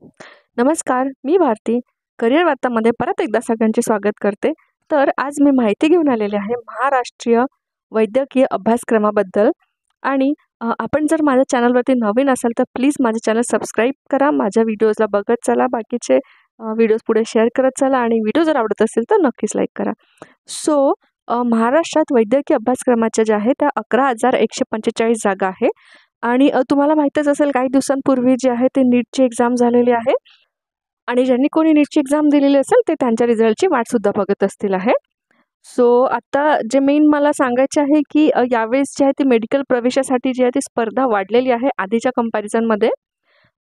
नमस्कार, मी भारती. करिअर वार्तामध्ये परत एकदा सगळ्यांचे स्वागत करते. तर आज मी माहिती घेऊन आलेली आहे महाराष्ट्रीय वैद्यकीय अभ्यासक्रमाबद्दल आणि आपण जर माझ्या चॅनलवरती नवीन असाल तर प्लीज माझं चॅनल सबस्क्राईब करा. माझ्या व्हिडिओजला बघत चला, बाकीचे व्हिडिओज पुढे शेअर करत चला आणि व्हिडिओ जर आवडत असेल तर नक्कीच लाईक करा. सो महाराष्ट्रात वैद्यकीय अभ्यासक्रमाच्या ज्या आहेत त्या 11,145 जागा आहे आणि तुम्हाला माहीतच असेल काही दिवसांपूर्वी जे आहे ते नीटची एक्झाम झालेली आहे आणि ज्यांनी कोणी नीटची एक्झाम दिलेली असेल ते त्यांच्या रिझल्टची वाटसुद्धा बघत असतील आहे. सो आता जे मेन मला सांगायचे आहे की यावेळेस जे आहे ती मेडिकल प्रवेशासाठी जी आहे ती स्पर्धा वाढलेली आहे आधीच्या कंपॅरिझनमध्ये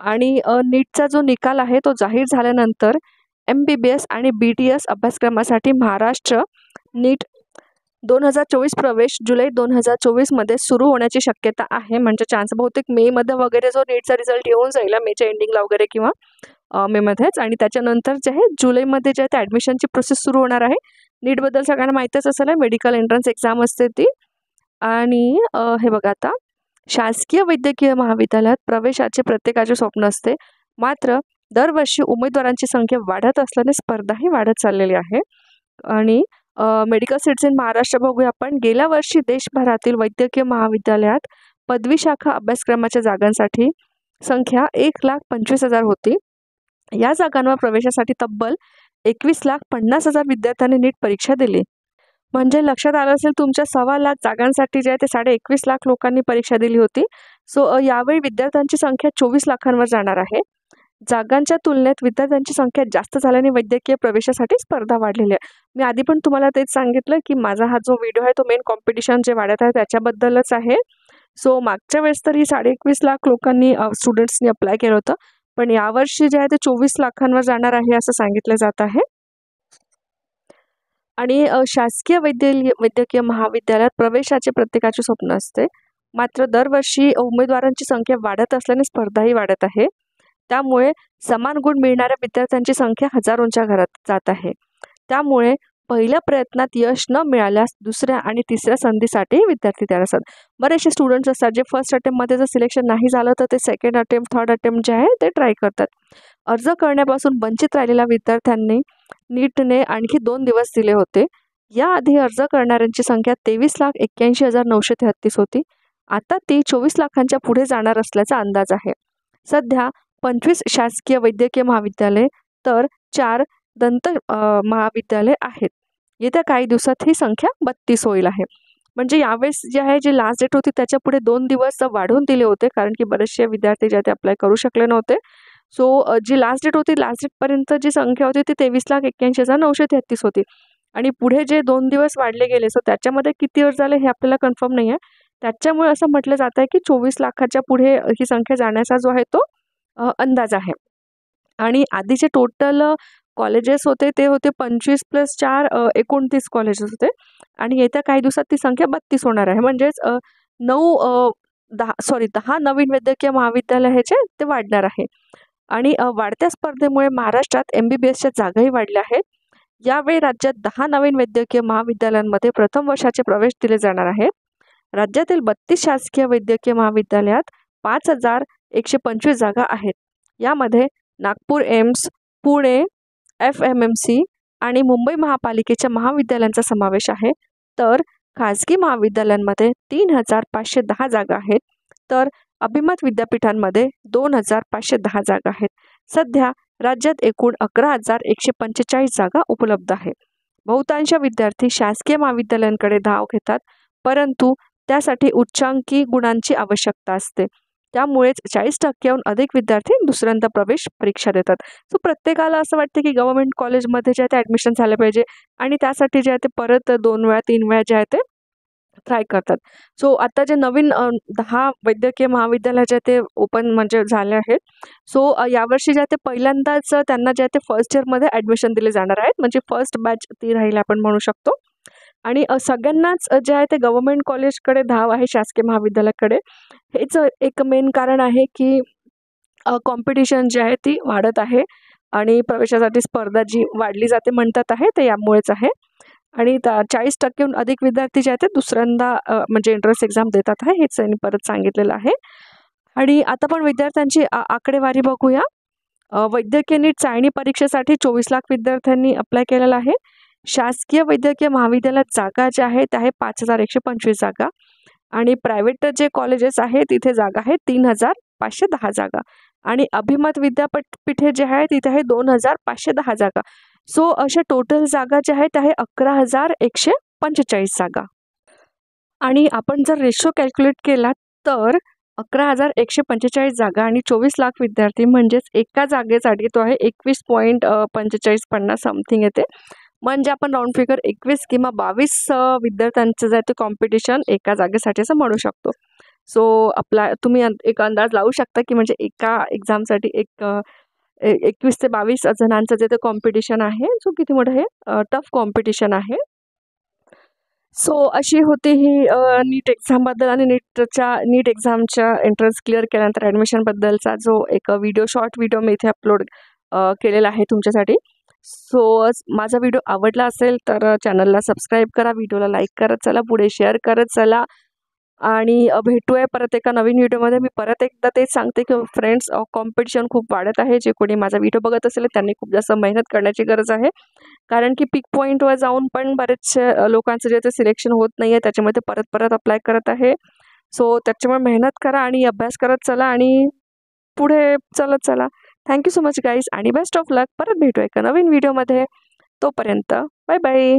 आणि नीटचा जो निकाल आहे तो जाहीर झाल्यानंतर MBBS आणि BDS अभ्यासक्रमासाठी महाराष्ट्र नीट 2024 प्रवेश जुलै 2024मध्ये सुरू होण्याची शक्यता आहे. म्हणजे चान्स बहुतेक मेमध्ये वगैरे जो नीटचा रिझल्ट येऊन जाईल मेच्या एंडिंगला वगैरे किंवा मेमध्येच आणि त्याच्यानंतर जे आहे जुलैमध्ये जे आहे ते ॲडमिशनची प्रोसेस सुरू होणार आहे. नीटबद्दल सगळ्यांना माहीतच असेल आहे, मेडिकल एंट्रन्स एक्झाम असते ती. आणि हे बघा आता शासकीय वैद्यकीय महाविद्यालयात प्रवेशाचे प्रत्येकाचे स्वप्न असते. मात्र दरवर्षी उमेदवारांची संख्या वाढत असल्याने स्पर्धाही वाढत चाललेली आहे. आणि मेडिकल सीट्स इन महाराष्ट्र बघूया आपण. गेल्या वर्षी देशभरातील वैद्यकीय महाविद्यालयात पदवी शाखा अभ्यासक्रमाच्या जागांसाठी संख्या 1,25,000 होती. या जागांवर प्रवेशासाठी तब्बल 21,50,000 विद्यार्थ्यांनी नीट परीक्षा दिली. म्हणजे लक्षात आलं असेल तुमच्या 2.25 जागांसाठी जे आहे ते 21,50,000 लोकांनी परीक्षा दिली होती. सो यावेळी विद्यार्थ्यांची संख्या 24 लाखांवर जाणार आहे. जागांच्या तुलनेत विद्यार्थ्यांची संख्या जास्त झाल्याने वैद्यकीय प्रवेशासाठी स्पर्धा वाढलेली आहे. मी आधी पण तुम्हाला तेच सांगितलं की माझा हा जो व्हिडिओ आहे तो मेन कॉम्पिटिशन जे वाढत आहे त्याच्याबद्दलच आहे. सो मागच्या वेळेस तरी 21,50,000 लोकांनी स्टुडंट्सनी अप्लाय केलं होतं, पण यावर्षी जे आहे ते 24 लाखांवर जाणार आहे असं सांगितलं जात आहे. आणि शासकीय वैद्यकीय महाविद्यालयात प्रवेशाचे प्रत्येकाचे स्वप्न असते. मात्र दरवर्षी उमेदवारांची संख्या वाढत असल्याने स्पर्धाही वाढत आहे. त्यामुळे समान गुण मिळणाऱ्या विद्यार्थ्यांची संख्या हजारोंच्या घरात जात आहे. त्यामुळे पहिल्या प्रयत्नात यश न मिळाल्यास दुसऱ्या आणि तिसऱ्या संधीसाठी विद्यार्थी तयार असतात. बरेचसे स्टुडंट्स असतात जे फर्स्ट अटेम्प्टमध्ये जर सिलेक्शन नाही झालं तर ते सेकंड अटेम्प्ट, थर्ड अटेम्प्ट जे आहे ते ट्राय करतात. अर्ज करण्यापासून वंचित राहिलेल्या विद्यार्थ्यांनी नीटने आणखी 2 दिवस दिले होते. याआधी अर्ज करणाऱ्यांची संख्या 23,81,933 होती. आता ती 24 लाखांच्या पुढे जाणार असल्याचा अंदाज आहे. सध्या 25 शासकीय वैद्यकीय महाविद्यालय तर 4 दंत महाविद्यालय आहेत. येत्या काही दिवसात ही संख्या 32 होईल आहे. म्हणजे यावेळेस जे आहे जी लास्ट डेट होती त्याच्या पुढे 2 दिवस वाढवून दिले होते कारण की बरेचसे विद्यार्थी जे ते अप्लाय करू शकले नव्हते. सो जी लास्ट डेट होती लास्ट डेटपर्यंत जी संख्या होती ती 23,81,933 होती आणि पुढे जे 2 दिवस वाढले गेले सो त्याच्यामध्ये किती वर्ष झाले हे आपल्याला कन्फर्म नाही आहे. त्याच्यामुळे असं म्हटलं जात आहे की 24 लाखाच्या पुढे ही संख्या जाण्याचा जो आहे तो अंदाज आहे. आणि आधीचे टोटल कॉलेजेस होते ते होते 25 + 4 29 कॉलेजेस होते आणि येत्या काही दिवसात ती संख्या 32 होणार आहे. म्हणजेच 10 नवीन वैद्यकीय महाविद्यालयाचे ते वाढणार आहे. आणि वाढत्या स्पर्धेमुळे महाराष्ट्रात MBBSच्या जागाही वाढल्या आहेत. यावेळी राज्यात 10 नवीन वैद्यकीय महाविद्यालयांमध्ये प्रथम वर्षाचे प्रवेश दिले जाणार आहेत. राज्यातील 32 शासकीय वैद्यकीय महाविद्यालयात 5,125 जागा आहेत. यामध्ये नागपूर एम्स, पुणे FMMC आणि मुंबई महापालिकेच्या महाविद्यालयांचा समावेश आहे. तर खाजगी महाविद्यालयांमध्ये 3,510 जागा आहेत. तर अभिमत विद्यापीठांमध्ये 2,510 जागा आहेत. सध्या राज्यात एकूण 11,145 जागा उपलब्ध आहेत. बहुतांश विद्यार्थी शासकीय महाविद्यालयांकडे धाव घेतात, परंतु त्यासाठी उच्चांकी गुणांची आवश्यकता असते. त्यामुळेच 40%हून अधिक विद्यार्थी दुसऱ्यांदा प्रवेश परीक्षा देतात. सो प्रत्येकाला असं वाटतं की गव्हर्नमेंट कॉलेजमध्ये जे आहे ते ॲडमिशन झालं पाहिजे आणि त्यासाठी जे आहे ते परत 2 वेळा 3 वेळा जे आहे ते ट्राय करतात. सो आता जे नवीन 10 वैद्यकीय महाविद्यालय जे ते ओपन म्हणजे झाले आहेत. सो यावर्षी जे आहे ते पहिल्यांदाच त्यांना जे आहे ते फर्स्ट इयरमध्ये ॲडमिशन दिले जाणार आहेत. म्हणजे फर्स्ट बॅच ती राहील आपण म्हणू शकतो. आणि सगळ्यांनाच जे आहे ते गव्हर्नमेंट कॉलेजकडे धाव आहे शासकीय महाविद्यालयाकडे. हेच एक मेन कारण आहे की कॉम्पिटिशन जी आहे ती वाढत आहे आणि प्रवेशासाठी स्पर्धा जी वाढली जाते म्हणतात आहे ते यामुळेच आहे. आणि 40%हून अधिक विद्यार्थी जे आहेत ते दुसऱ्यांदा म्हणजे एंट्रन्स एक्झाम देतात आहे हेच त्यांनी परत सांगितलेलं आहे. आणि आता पण विद्यार्थ्यांची आकडेवारी बघूया. वैद्यकीय नीट चाळणी परीक्षेसाठी 24 लाख विद्यार्थ्यांनी अप्लाय केलेला आहे. शासकीय वैद्यकीय महाविद्यालयात जागा ज्या आहेत त्या आहे 5125 जागा आणि प्रायव्हेट जे कॉलेजेस आहेत तिथे जागा आहे 3510 जागा आणि अभिमत विद्यापीठे जे आहे तिथे आहे 2510 जागा. सो अशा टोटल जागा ज्या आहेत त्या आहे 11145 जागा आणि आपण जर रेशो कॅल्क्युलेट केला तर 11145 जागा आणि 24 लाख विद्यार्थी म्हणजेच एका जागेसाठी तो आहे 21.4550 समथिंग येते. म्हणजे आपण राऊंड फिगर 21 किंवा 22 विद्यार्थ्यांचं जे आहे ते कॉम्पिटिशन एका जागेसाठी असं म्हणू शकतो. सो आपला तुम्ही एक अंदाज लावू शकता की म्हणजे एका एक्झामसाठी 21 ते 22 जणांचं जे ते कॉम्पिटिशन आहे. सो किती मोठं हे टफ कॉम्पिटिशन आहे. सो अशी होती ही नीट एक्झामबद्दल आणि नीट एक्झामच्या एंट्रन्स क्लिअर केल्यानंतर ॲडमिशनबद्दलचा जो एक शॉर्ट व्हिडिओ मी इथे अपलोड केलेला आहे तुमच्यासाठी. सो माझा व्हिडिओ आवडला असेल तर चॅनलला सबस्क्राईब करा, व्हिडिओला लाईक करत चला, पुढे शेअर करत चला आणि भेटूया परत एका नवीन व्हिडिओमध्ये. मी परत एकदा तेच सांगते की फ्रेंड्स, कॉम्पिटिशन खूप वाढत आहे. जे कोणी माझा व्हिडिओ बघत असेल त्यांनी खूप जास्त मेहनत करण्याची गरज आहे, कारण की पिक पॉईंटवर जाऊन पण बरेचसे लोकांचं जे ते सिलेक्शन होत नाही आहे, त्याच्यामध्ये परत परत अप्लाय करत आहे. सो त्याच्यामुळे मेहनत करा आणि अभ्यास करत चला आणि पुढे चालत चला. थँक्यू सो मच गाईज आणि बेस्ट ऑफ लक. परत भेटूया एका नवीन व्हिडिओमध्ये. तोपर्यंत बाय बाय.